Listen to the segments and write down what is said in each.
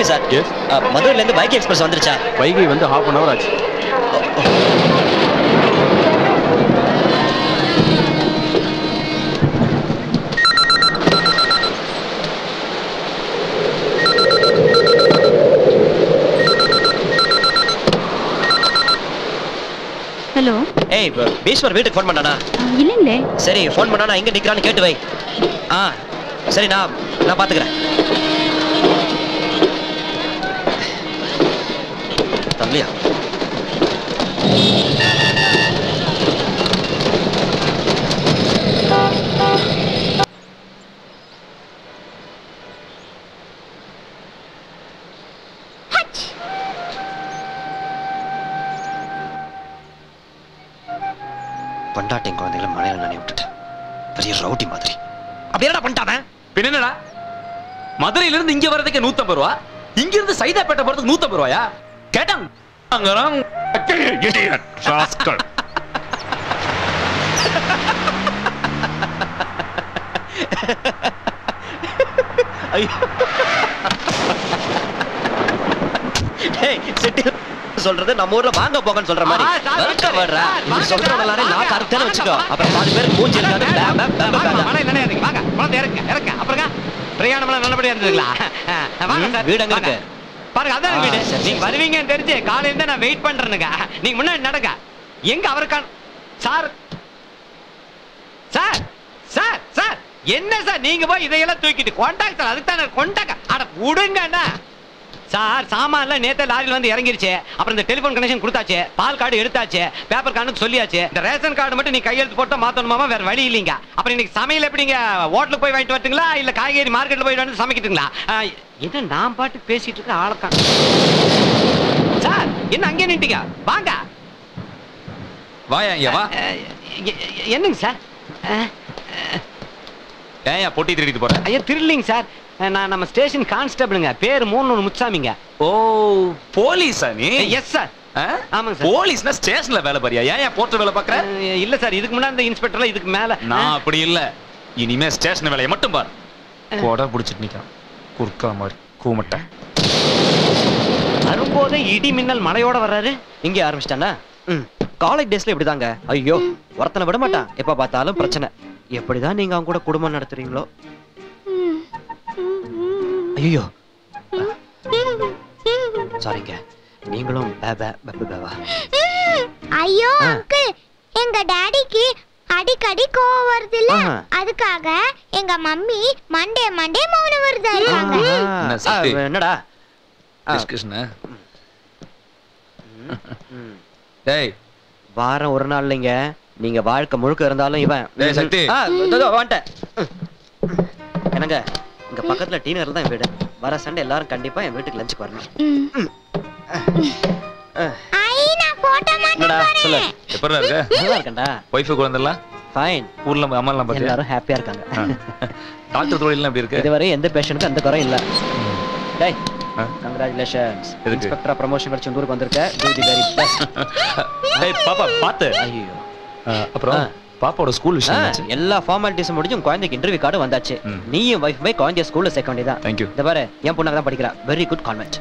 Excuse me sir. S. மதுரையில இருந்து Vaigai express வந்துருச்சா? வைகை வந்து 1/2 an hour ஆச்சு. ஹலோ. ஏய் பீஸ்வர் வீட்டுக்கு ஃபோன் பண்ணானா? இல்லைங்களே. சரி ஃபோன் பண்ணானா எங்க நிக்கிறான்னு கேட்டு வை. சரி நான் பாத்துக்கிறேன். தம்பியா பண்டாட்டின் குழந்தைகளை மழையில நனைய விட்டுட்டேன். பெரிய ரவுடி மாதிரி. அப்படி என்னடா பண்ணிட்டானே? பின்ன என்னடா, மதுரையில இருந்து இங்க வர்றதுக்கு 150 ரூபா, இங்க இருந்து சைதாப்பேட்டை போறதுக்கு 150 ரூபாயா? கேட்டான் சொல்றது நம்ம ஊர்ல வாங்க போகன்னு சொல்ற மாதிரி. சொல்றவங்களால நான் கரெக்டான வச்சுக்கோ. அப்புறம் 4 பேர் மூஞ்சி இருக்காது. அப்புறம் பிரயாணம் நல்லபடியா இருந்ததுங்களா? வீடு அங்க இருக்கு பாருங்க, அதான் வீடு. நீங்க வருவீங்கன்னு தெரிஞ்சு காலையில இருந்து நான் வெயிட் பண்றேனுங்க. நீங்க முன்னாடி நடங்க. எங்க அவருக்கான சார் சார் சார் சார் என்ன சார் நீங்க போய் இதையெல்லாம் தூக்கிட்டு கொண்டாங்க சார். அதுக்கு தானே கொண்டாங்க. அட விடுங்கண்ணா சார். சாமான்ல நேத்து லாரியில வந்து இறங்கிருச்சு. அப்புறம் இந்த டெலிபோன் கனெக்ஷன் கொடுத்தாச்சு, பால் கார்டு எடுத்தாச்சு, பேப்பர் கார்டு சொல்லியாச்சு. இந்த ரேஷன் கார்டு மட்டும் நீ கையெழுத்து போட்டு மாத்தணுமாமா, வேற வழி இல்லைங்க. அப்புறம் இன்னைக்கு சமையல் எப்படிங்க? ஹோட்டலுக்கு போய் வாங்கிட்டு வரட்டுங்களா இல்ல காய்கறி மார்க்கெட்ல போய் வந்து சமைக்கிட்டுங்களா? என்ன நான் பாட்டு பேசிட்டு இருக்க ஆளக்கான் சார். என்ன அங்கே நின்ட்டீங்க? வாங்க வாயா இங்க வா. என்னங்க சார்? ஏயா பொட்டி திருடிட்டு போற? ஐயா திருடலிங்க சார். நான் நம்ம ஸ்டேஷன் கான்ஸ்டபிளுங்க. பேர் 3 முச்சாமிங்க. ஓ போலீஸா நீ? Yes sir. ஆமாங்க சார். போலீஸ்னா ஸ்டேஷன்ல வேலை பாரியா? ஏன் போர்ட் வேலை பாக்குற? இல்ல சார், இதுக்கு முன்னாடி இந்த இன்ஸ்பெக்டர்ல இதுக்கு மேல. நான் அப்படி இல்ல. இனிமே ஸ்டேஷன் வேலையை மட்டும் பாரு. கோட புடிச்சிட்டு நிக்கான் குறுக்கா மாதிரி கூமட்ட. வரும்போதே இடி மின்னல் மழையோட வர்றாரு. இங்க ஆரம்பிச்சிட்டானா? காலேஜ் டேஸ்ல இப்படிதாங்க. ஐயோ ஒருத்தனை விட மாட்டான். எப்ப பார்த்தாலும் பிரச்சனை. எப்படிதான் நீங்க அவங்க கூட குடும்பம் நடத்துறீங்களோ? ஐயோ சாரிங்க. நீங்களும் ஐயோ அங்கிள், எங்க டாடிக்கு அடிக்கடி கோவம் வருது இல்ல, அதுக்காக எங்க மம்மி மண்டே மௌனம் வருதாங்க. என்னடா டிஸ்கஷன்? டேய் வாரம் ஒரு நாள் இல்லைங்க, நீங்க வாழ்க்கை முழுக்க இருந்தாலும் இவன் சக்தி வந்துட்டேன். என்னங்க இங்க பக்கத்துல டீ நகர்ல தான் வீடு. வர சண்டே எல்லாரும் கண்டிப்பா என் வீட்டுக்கு லஞ்சுக்கு வரணும். சொல்லு எப்பறா இருக்க? நல்லா இருக்கேன்டா. வைஃப் குழந்தைலாம் ஃபைன். ஊர்ல அம்மாலாம் பாத்து எல்லாரும் ஹாப்பியா இருக்காங்க. டாக்டர் தொழில்லாம் எப்படி இருக்கு? இதுவரை எந்த பேஷண்ட்க்கு அந்த குறை இல்ல. டேய் கங்க்ராச்சுலேஷன்ஸ். இன்ஸ்பெக்டரா ப்ரமோஷன் கிடைச்சு ஊருக்கு வந்திருக்க. To the very best. டேய் பாப்பா பாத்து. ஐயோ அப்புறம் பாப்பாவோட ஸ்கூல் விஷயம் எல்லா ஃபார்மாலிட்டிஸும் முடிஞ்சு உங்க குழந்தைக்கு இன்டர்வியூ கார்டு வந்தாச்சு. நீயும் வைஃப் போய் குழந்தைய ஸ்கூல்ல சேர்க்க வேண்டியதான். Thank you. இந்த பாரு என் பொண்ணு தான் படிக்கிறா. Very good convent.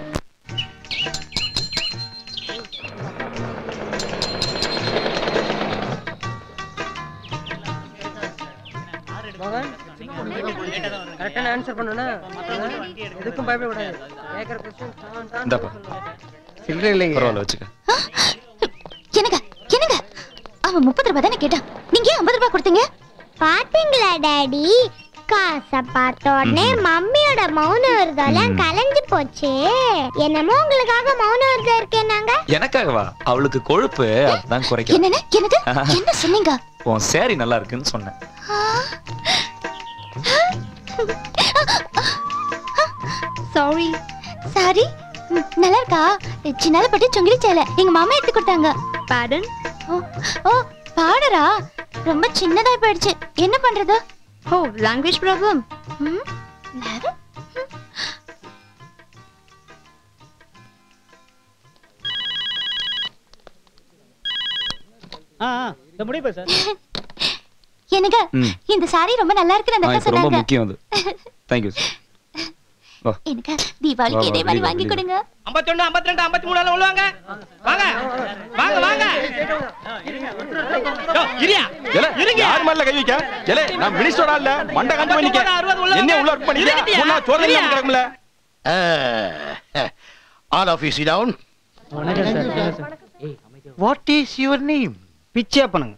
கரெக்டான ஆன்சர் பண்ணனும்னா எதுக்கும் பயப்பட கூடாது. கேக்குற क्वेश्चन இந்தப்பா சில்லறை இல்லைங்க. பரவாயில்லை வச்சுக்க. என்னங்க என்னங்க அவன் 30 ரூபாய் தானே கேட்டான், நீங்க 50 ரூபாய் கொடுத்தீங்க. பாத்தீங்களா டாடி, காசை பார்த்த உடனே மம்மியோட மௌன விரதம் கலைஞ்சு போச்சு. என்னமோ உங்களுக்காக மௌன விரதம் இருக்கேன்னாங்க. எனக்காகவா? அவளுக்கு கொழுப்பு அதான் குறைக்க. என்னது என்ன சொன்னீங்க? உன் சேரி நல்லா இருக்குன்னு சொன்னேன். Sorry sorry. நல்லா இருக்கா? சின்னால பட்டு சுங்கிலி சேலை எங்க மாமா எடுத்து கொடுத்தாங்க. பாடன். ஓ பாடரா? ரொம்ப சின்னதா போயிடுச்சு. என்ன பண்றது? ஓ லாங்குவேஜ் ப்ராப்ளம். இந்த முடிவு சார். எனக்கு இந்த சாரி ரொம்ப நல்லா இருக்கு. அந்த அக்கா சொன்னாங்க. ரொம்ப முக்கியம் அது. Thank you. எனக்கு தீபாவளிக்கு இதே மாதிரி வாங்கி கொடுங்க. 51 52 53 எல்லாம் உள்ள வாங்க. வாங்க வாங்க வாங்க. இரியா இருங்க. யார் மேல கை வைக்க? ஏலே நான் மினிஸ்டரா இல்ல மண்ட கண்டு பண்ணிக்க. என்ன உள்ள வர்க் பண்ணிக்க? முன்னா சோறு இல்ல கிடக்கும்ல. All of you sit down. What is your name? பிச்சையப்பனுங்க.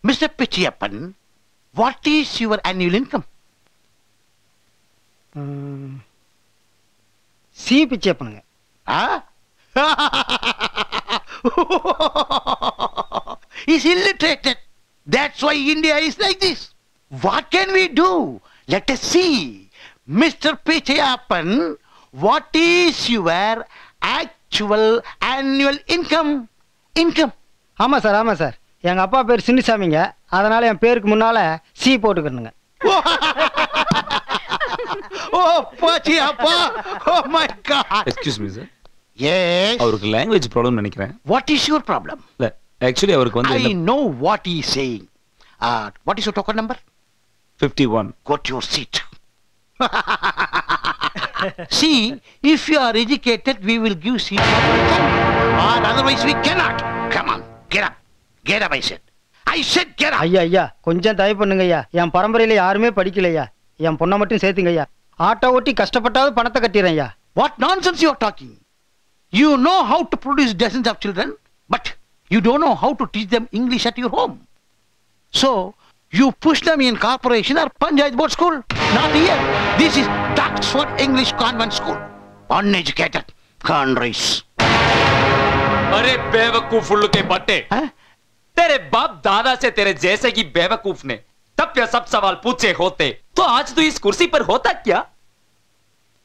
Mr. Pichiyappan, what is your annual income? C பிச்சையப்பனுங்க. He's illiterated. That's why India is like this. What can we do? Let us see. Mr. Pichiyappan, what is your actual annual income? ஆமா sir. எங்க அப்பா பேர் சின்னசாமிங்க. அதனால என் பேருக்கு முன்னால சி போட்டுக்கணுங்க. Oh, Pichiyappa. Oh my God. Excuse me sir. Yes. அவருக்கு லாங்குவேஜ் ப்ராப்ளம் நினைக்கிறேன். What is your problem? இல்ல ஆக்சுவலி அவருக்கு வந்து I know what he is saying. What is your token number? 51. Go to your seat. See, if you are educated, we will give seat for your son. Or otherwise we cannot. Come on, get up. Get up, I said. I said get up. ஐயா கொஞ்சம் தயவு பண்ணுங்க ஐயா. என் பரம்பரையில யாருமே படிக்கலையா. என் பொண்ணை மட்டும் சேர்த்துங்க ஐயா. ஆட்டோ ஓட்டி கஷ்டப்பட்டாவது பணத்தை கட்டிறேன் ஐயா. What nonsense you are talking? You know how to produce dozens of children, but you don't know how to teach them English at your home. So, you push them in corporation or Panchayat board school. Not here. This is Oxford English Convent School. Uneducated. Conrays. अरे बेवकूफ उल्लू के बट्टे, तेरे बाप दादा से तेरे जैसे की बेवकूफ ने तब ये सब सवाल पूछे होते तो आज तू इस कुर्सी पर होता क्या?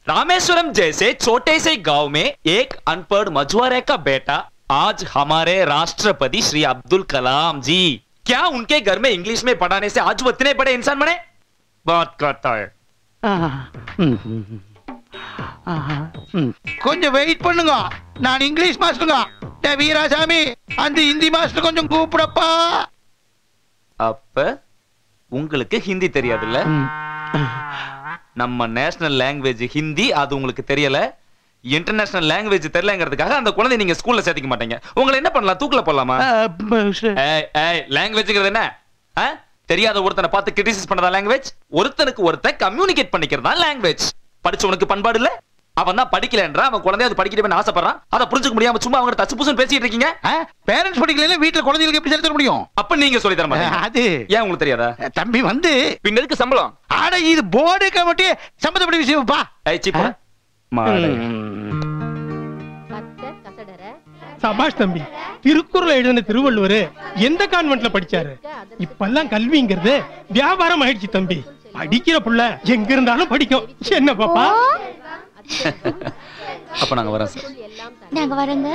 रामेश्वरम जैसे छोटे से गांव में एक अनपढ़ मछुआरे का बेटा आज हमारे राष्ट्रपति श्री अब्दुल कलाम जी, क्या उनके घर में इंग्लिश में पढ़ाने से आज वो इतने बड़े इंसान बने? बात करता है. கொஞ்சம் வெயிட் பண்ணுங்க. நான் இங்கிலீஷ் மாஸ்டருங்க. வீராசாமி அந்த ஹிந்தி மாஸ்டர் கொஞ்சம் கூப்பிடப்பா. அப்ப உங்களுக்கு ஹிந்தி தெரியாதுல்ல? நம்ம நேஷனல் லாங்குவேஜ் ஹிந்தி, அது உங்களுக்கு தெரியல. இன்டர்நேஷனல் லாங்குவேஜ் தெரியலங்கிறதுக்காக அந்த குழந்தை நீங்க ஸ்கூல்ல சேர்த்துக்க மாட்டீங்க. உங்களை என்ன பண்ணலாம்? தூக்கல போடலாமா? லாங்குவேஜ்ங்கிறது என்ன? தெரியாத ஒருத்தனை பார்த்து கிரிட்டிசைஸ் பண்ணதா லாங்குவேஜ்? ஒருத்தனுக்கு ஒருத்தன் கம்யூனிகேட் பண்ணிக்கிறதா லாங்குவேஜ். படிச்சவனுக்கு பண்பாடு இல்ல, அவன் தான் படிக்கலன்றா, அவன் குழந்தை அது படிக்கணும்னு ஆசைப்படுறான். அதை புரிஞ்சுக்க முடியாம சும்மா அவங்க தச்சு புசுன்னு பேசிட்டு இருக்கீங்க. பேரண்ட்ஸ் படிக்கல, வீட்டுல குழந்தைகளுக்கு எப்படி சொல்லி தர முடியும்? அப்ப நீங்க சொல்லி தர மாட்டீங்க. அது ஏன் உங்களுக்கு தெரியாதா? தம்பி வந்து பின்னதுக்கு சம்பளம். ஆட இது போர்டு கமிட்டி சம்பந்தப்பட்ட விஷயம்ப்பா. சபாஷ் தம்பி, திருக்குறள் எழுதின திருவள்ளுவர் எந்த கான்வென்ட்ல படிச்சாரு? இப்பெல்லாம் கல்விங்கிறது வியாபாரம் ஆயிடுச்சு தம்பி. படிக்கிற புள்ள எங்க இருந்தாலும் படிக்கும். என்ன பாப்பா? அப்ப நாங்க வரோம் சார். நாங்க வரோங்க.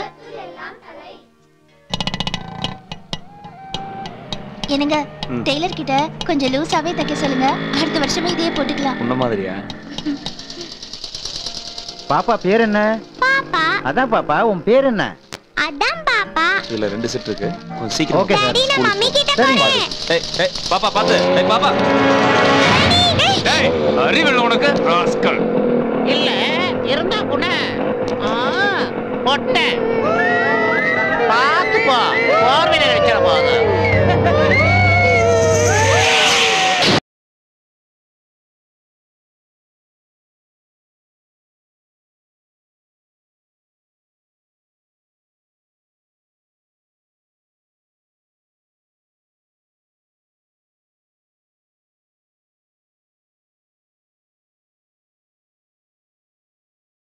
என்னங்க, டெய்லர் கிட்ட கொஞ்சம் லூசாவே தைக்க சொல்லுங்க. அடுத்த வருஷமே இதே போட்டுக்கலாம். உன்ன மாதிரியா? பாப்பா பேர் என்ன? பாப்பா. அதான் பாப்பா, உன் பேர் என்ன? அதான் பாப்பா. இதுல 2 செட் இருக்கு. கொஞ்சம் சீக்கிரம். Okay sir. டாடி, நான் மம்மி கிட்ட போறேன். ஏய் பாப்பா பாத்து. ஏய் பாப்பா. ஏய் அறிவில்ல உனக்கு ராஸ்கல். இல்ல இருந்தா குண. பொட்ட. பாத்து போ. போர்வையில வச்சிர போகுது.